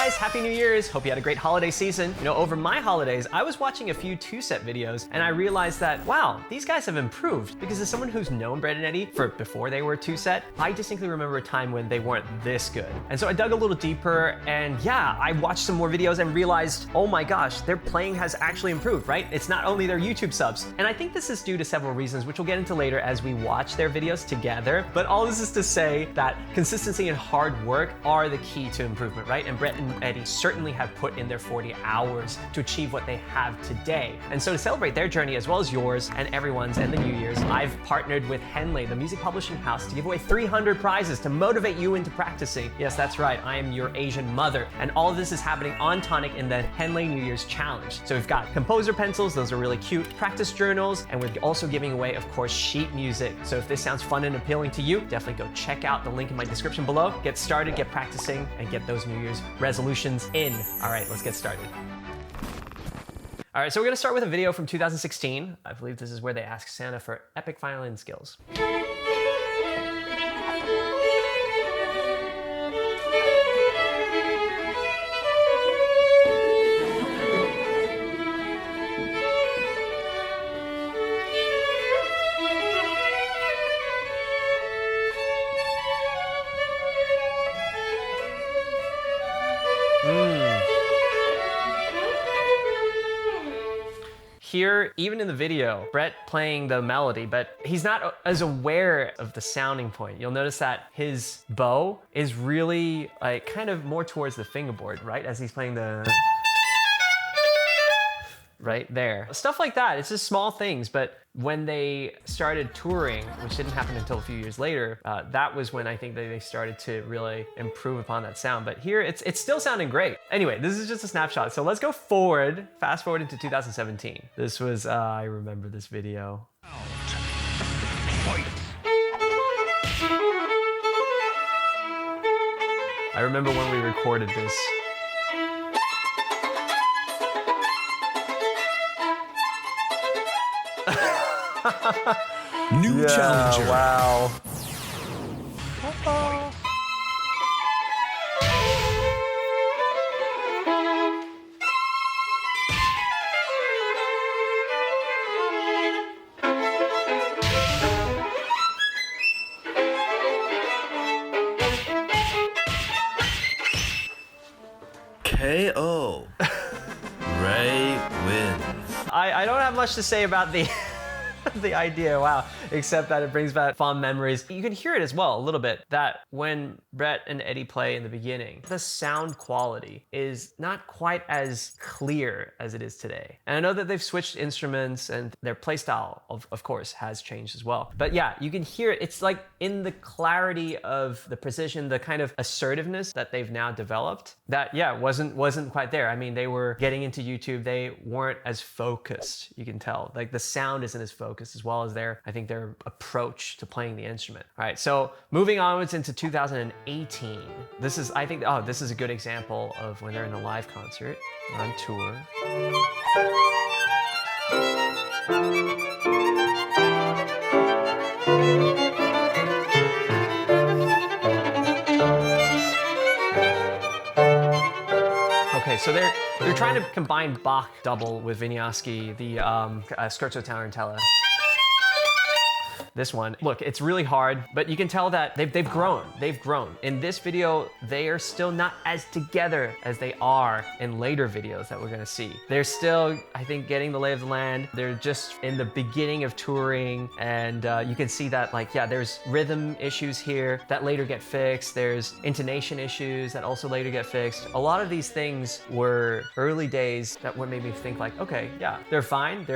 guys, Happy New Year's. Hope you had a great holiday season. You know, over my holidays, I was watching a few TwoSet videos and I realized that, wow, these guys have improved. Because as someone who's known Brett and Eddy for before they were TwoSet, I distinctly remember a time when they weren't this good. And so I dug a little deeper and yeah, I watched some more videos and realized, oh my gosh, their playing has actually improved, right? It's not only their YouTube subs. And I think this is due to several reasons, which we'll get into later as we watch their videos together. But all this is to say that consistency and hard work are the key to improvement, right? And Brett and Eddy certainly have put in their 40 hours to achieve what they have today. And so to celebrate their journey as well as yours and everyone's and the New Year's, I've partnered with Henley, the music publishing house, to give away 300 prizes to motivate you into practicing. Yes, that's right, I am your Asian mother. And all of this is happening on Tonic in the Henley New Year's Challenge. So we've got composer pencils, those are really cute, practice journals, and we're also giving away, of course, sheet music. So if this sounds fun and appealing to you, definitely go check out the link in my description below. Get started, get practicing, and get those New Year's resolutions in. All right, let's get started. All right, so we're gonna start with a video from 2016. I believe this is where they ask Santa for epic violin skills. Here, even in the video, Brett playing the melody, but he's not as aware of the sounding point. You'll notice that his bow is really like kind of more towards the fingerboard, right? As he's playing the right there. Stuff like that, it's just small things, but when they started touring, which didn't happen until a few years later, that was when I think that they started to really improve upon that sound. But here, it's still sounding great. Anyway, this is just a snapshot. So let's go forward, fast forward into 2017. This was, I remember this video. I remember when we recorded this. New challenger. Wow. KO. Ray wins. I don't have much to say about the the idea, wow, except that it brings back fond memories. You can hear it as well a little bit, that when Brett and Eddy play in the beginning, the sound quality is not quite as clear as it is today. And I know that they've switched instruments and their play style, of course, has changed as well. But yeah, you can hear it. It's like in the clarity of the precision, the kind of assertiveness that they've now developed that, yeah, wasn't quite there. I mean, they were getting into YouTube. They weren't as focused, you can tell. Like the sound isn't as focused, as well as I think their approach to playing the instrument. All right, so moving onwards into 2018. This is, I think, oh, this is a good example of when they're in a live concert, on tour. Okay, so they're trying to combine Bach double with Vinyasa, the Scherzo Tarantella. This one, look, it's really hard, but you can tell that they've grown. They've grown. In this video, they are still not as together as they are in later videos that we're gonna see. They're still, I think, getting the lay of the land. They're just in the beginning of touring, and you can see that, like, yeah, there's rhythm issues here that later get fixed. There's intonation issues that also later get fixed. A lot of these things were early days that what made me think like, okay, yeah, they're fine.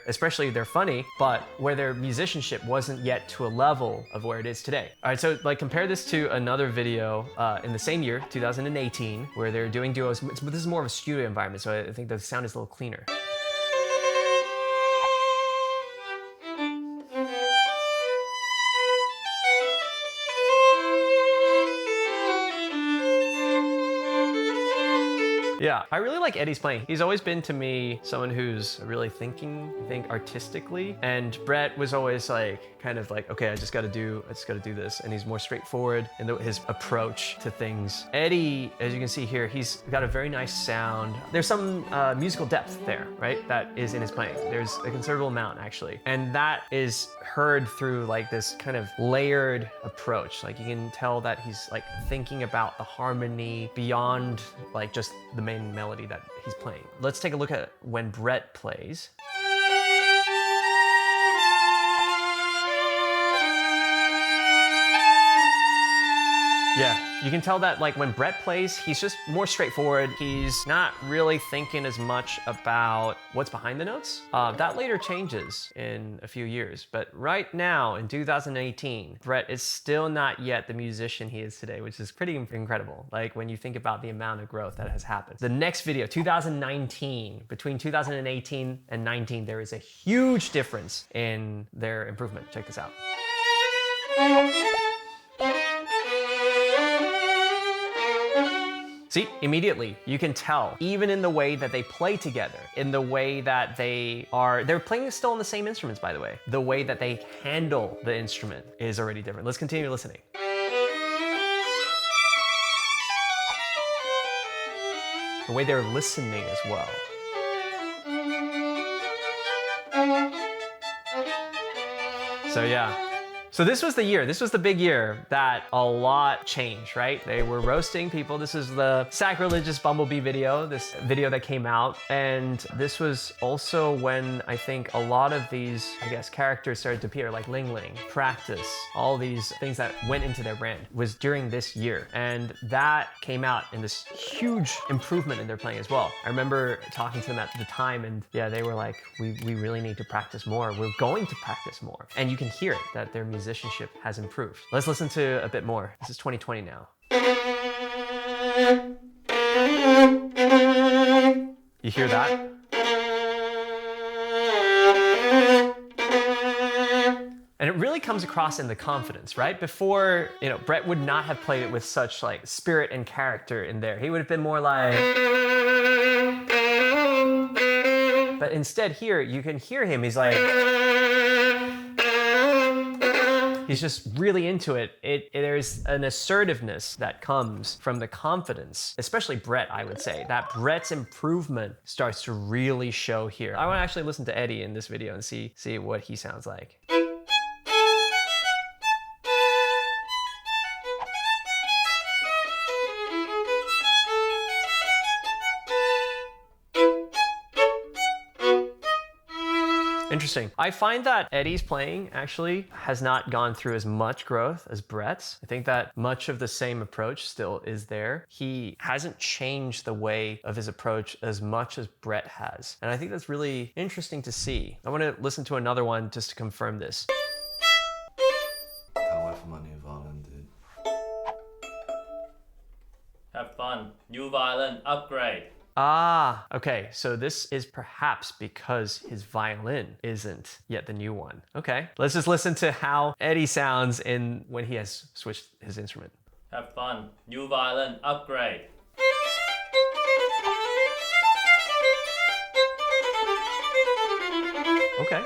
Especially they're funny, but where their musicianship wasn't yet to a level of where it is today. All right, so like compare this to another video in the same year, 2018, where they're doing duos, but this is more of a studio environment, so I think the sound is a little cleaner. Yeah, I really like Eddie's playing. He's always been to me someone who's really thinking, I think, artistically. And Brett was always like, kind of like, okay, I just gotta do this. And he's more straightforward in his approach to things. Eddie, as you can see here, he's got a very nice sound. There's some musical depth there, right? That is in his playing. There's a considerable amount actually. And that is heard through like this kind of layered approach. Like you can tell that he's like thinking about the harmony beyond like just the main melody that he's playing. Let's take a look at when Brett plays. Yeah, you can tell that like when Brett plays, he's just more straightforward. He's not really thinking as much about what's behind the notes. That later changes in a few years, but right now in 2018, Brett is still not yet the musician he is today, which is pretty incredible. Like when you think about the amount of growth that has happened. The next video, 2019, between 2018 and 19, there is a huge difference in their improvement. Check this out. See, immediately you can tell, even in the way that they play together, in the way that they're playing still on the same instruments, by the way. The way that they handle the instrument is already different. Let's continue listening. The way they're listening as well. So yeah. So this was the year, this was the big year that a lot changed, right? They were roasting people. This is the sacrilegious bumblebee video, this video that came out. And this was also when I think a lot of these, I guess, characters started to appear, like Ling Ling, Practice, all these things that went into their brand was during this year. And that came out in this huge improvement in their playing as well. I remember talking to them at the time and yeah, they were like, we really need to practice more. We're going to practice more. And you can hear it, that their musicianship has improved. Let's listen to a bit more. This is 2020 now. You hear that? And it really comes across in the confidence, right? Before, Brett would not have played it with such like spirit and character in there. He would have been more like... But instead here, you can hear him. He's like... He's just really into it. There's an assertiveness that comes from the confidence, especially Brett, I would say. That Brett's improvement starts to really show here. I want to actually listen to Eddie in this video and see what he sounds like. Interesting. I find that Eddie's playing actually has not gone through as much growth as Brett's. I think that much of the same approach still is there. He hasn't changed the way of his approach as much as Brett has. And I think that's really interesting to see. I want to listen to another one just to confirm this. Can't wait for my new violin, dude. Have fun. New violin upgrade. Ah, okay. So this is perhaps because his violin isn't yet the new one. Okay. Let's just listen to how Eddie sounds when he has switched his instrument. Have fun. New violin upgrade. Okay.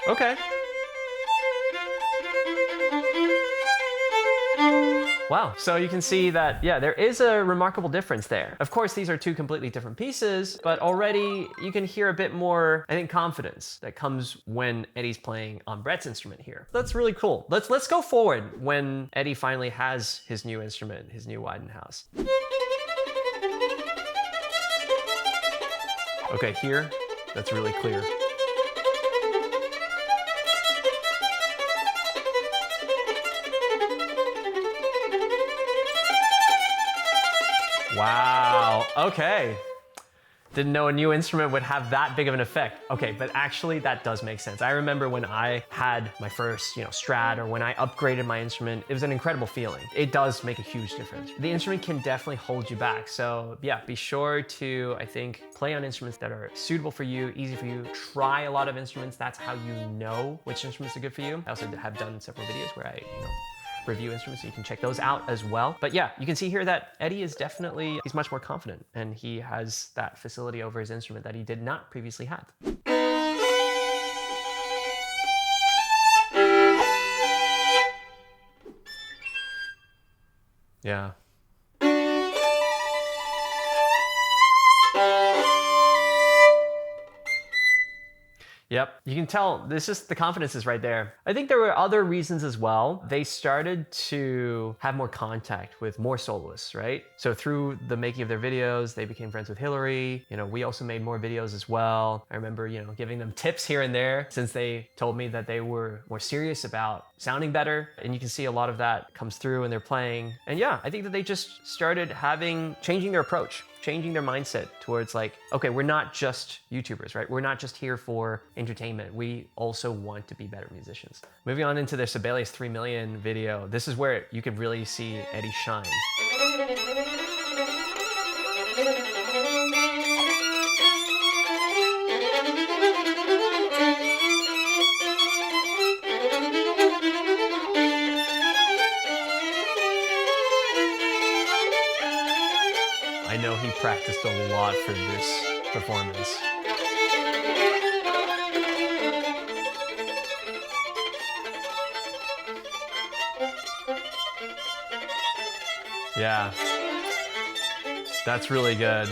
Okay. Wow, so you can see that, yeah, there is a remarkable difference there. Of course, these are two completely different pieces, but already you can hear a bit more, I think, confidence that comes when Eddie's playing on Brett's instrument here. That's really cool. Let's go forward when Eddie finally has his new instrument, his new Widenhouse. Okay, here, that's really clear. Wow, okay. Didn't know a new instrument would have that big of an effect. Okay, but actually that does make sense. I remember when I had my first, Strat, or when I upgraded my instrument, it was an incredible feeling. It does make a huge difference. The instrument can definitely hold you back. So yeah, be sure to, I think, play on instruments that are suitable for you, easy for you. Try a lot of instruments. That's how you know which instruments are good for you. I also have done several videos where I, review instruments, so you can check those out as well. But yeah, you can see here that Eddy is definitely, he's much more confident, and he has that facility over his instrument that he did not previously have. Yeah. Yep, you can tell the confidence is right there. I think there were other reasons as well. They started to have more contact with more soloists, right? So through the making of their videos, they became friends with Hillary. We also made more videos as well. I remember, giving them tips here and there since they told me that they were more serious about sounding better. And you can see a lot of that comes through in their playing. And yeah, I think that they just started changing their approach, changing their mindset towards like, okay, we're not just YouTubers, right? We're not just here for entertainment. We also want to be better musicians. Moving on into their Sibelius 3 million video, this is where you could really see Eddy shine. I know he practiced a lot for this performance. Yeah, that's really good.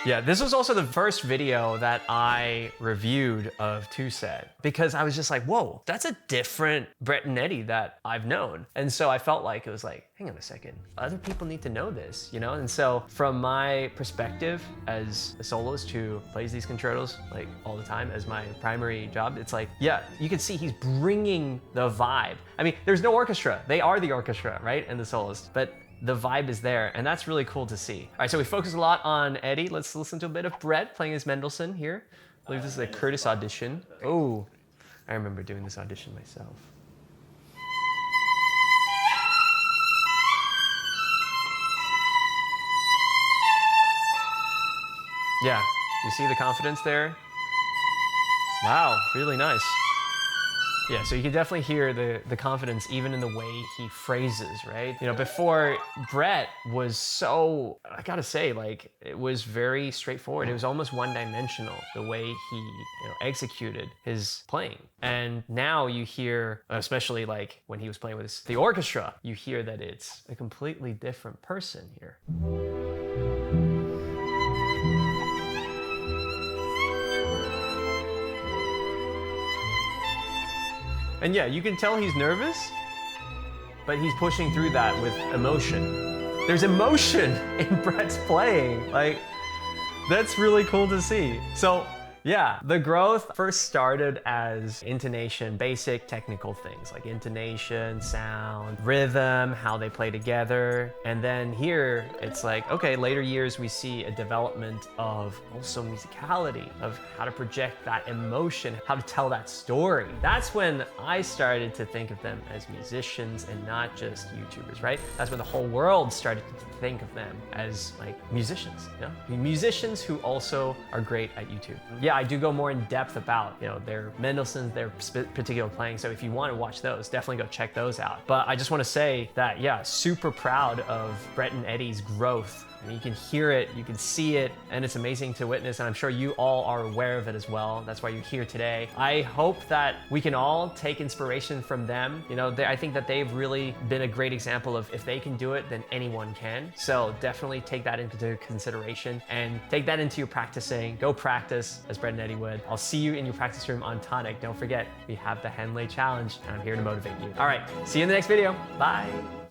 Yeah, this was also the first video that I reviewed of TwoSet because I was just like, whoa, that's a different Brett and Eddy that I've known. And so I felt like it was like, hang on a second, other people need to know this, And so from my perspective as a soloist who plays these concertos like all the time as my primary job, it's like, yeah, you can see he's bringing the vibe. I mean, there's no orchestra. They are the orchestra, right? And the soloist, but the vibe is there, and that's really cool to see. All right, so we focused a lot on Eddy. Let's listen to a bit of Brett playing his Mendelssohn here. I believe this is a Curtis audition. Oh, I remember doing this audition myself. Yeah, you see the confidence there? Wow, really nice. Yeah, so you can definitely hear the confidence even in the way he phrases, right? Before, Brett was so, I gotta say, like, it was very straightforward. It was almost one-dimensional, the way he, executed his playing. And now you hear, especially like when he was playing with the orchestra, you hear that it's a completely different person here. And yeah, you can tell he's nervous, but he's pushing through that with emotion. There's emotion in Brett's playing. Like, that's really cool to see. So yeah, the growth first started as intonation, basic technical things like intonation, sound, rhythm, how they play together. And then here, it's like, okay, later years we see a development of also musicality, of how to project that emotion, how to tell that story. That's when I started to think of them as musicians and not just YouTubers, right? That's when the whole world started to think of them as like musicians, musicians who also are great at YouTube. Yeah, I do go more in depth about, their Mendelssohns, their particular playing. So if you want to watch those, definitely go check those out. But I just want to say that, yeah, super proud of Brett and Eddy's growth. I mean, you can hear it, you can see it, and it's amazing to witness, and I'm sure you all are aware of it as well. That's why you're here today. I hope that we can all take inspiration from them. I think that they've really been a great example of if they can do it, then anyone can. So definitely take that into consideration and take that into your practicing. Go practice, as Brett and Eddy would. I'll see you in your practice room on Tonic. Don't forget, we have the Henley Challenge, and I'm here to motivate you. All right, see you in the next video. Bye.